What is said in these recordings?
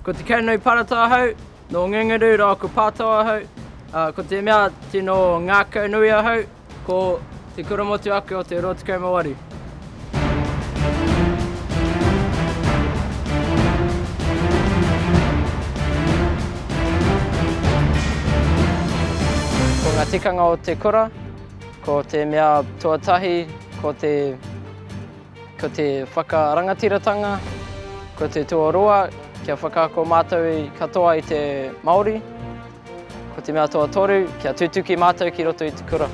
Ko te Kaurinui Parata ahau, no ngungaru rā ko pātawa ahau, ko te mea tino Ngakau nui ahau, ko te kuramotu ake o te 28. Ko ngā tikanga o te kura, ko te mea tuatahi, ko te whakarangatiratanga, ko te tuarua, kia whakaako mātou i katoa i te Māori, ko te mea tuatoru, kia tutuki mātou ki roto i te kura.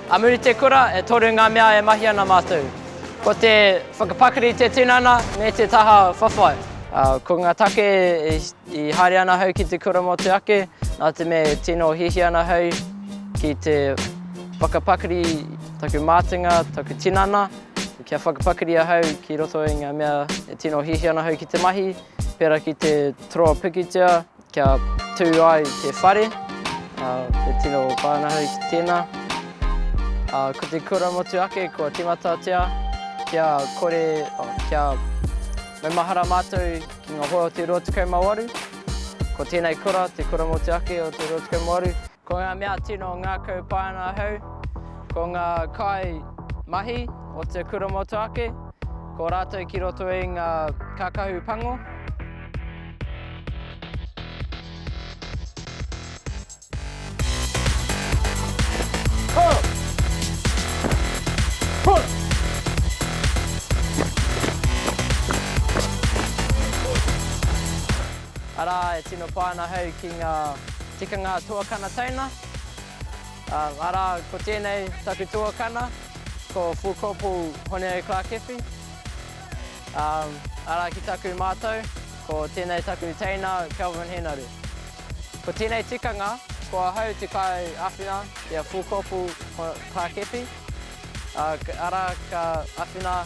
A muri te kura, e toru ngā mea e mahi ana mātou. Ko te whakapakari te tinana me te taha whawhai. Ko ngā take i haere ana hau ki te kura mo te ake, nā te me tino hihi ana hau ki te whakapakari taku mātinga, taku tinana, kia whakapakari ahau ki roto i ngā mea e tino hihi ana hau ki te mahi, pera ki te troa pikitia, kia tū ai te whare, e tino pāna hau ki tēnā. Ko te kura motu ake, kua timatatia, kia maumahara mātou ki ngā hoa o te 28. Ko tēnei kura, te kura motu ake o te 28. Ko ngā mea tino Ngakau pāna hau, ko ngā kai mahi o te kura motu ake, ko rātou ki roto i ngā kākahu pango. Ara e tino pāna hau ki ngā tikanga tuakana teina. Ara ko tēnei taku tuakana, ko fukopu hone klākewhi. Ara ki taku mātou, ko tēnei taku teina Kelvin Henaru. Ko tēnei tikanga, ko hau te kai āwhina i a fukopu klākewhi. Ara ka āwhina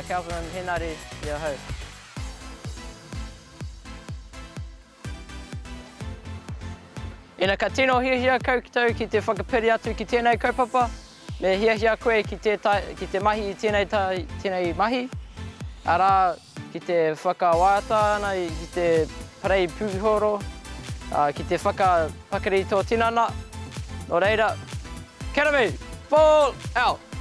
Kelvin Henaru i a hau. Ina ka tino hiahia kaukitau ki te whakapiri atu ki tēnei kaupapa, me hiahia koe ki te mahi i tēnei mahi. Ara ki te whakawāta ana ki te parei pūhoro, ki te whakapakari tō tinana. Nō reira, Academy, ball out!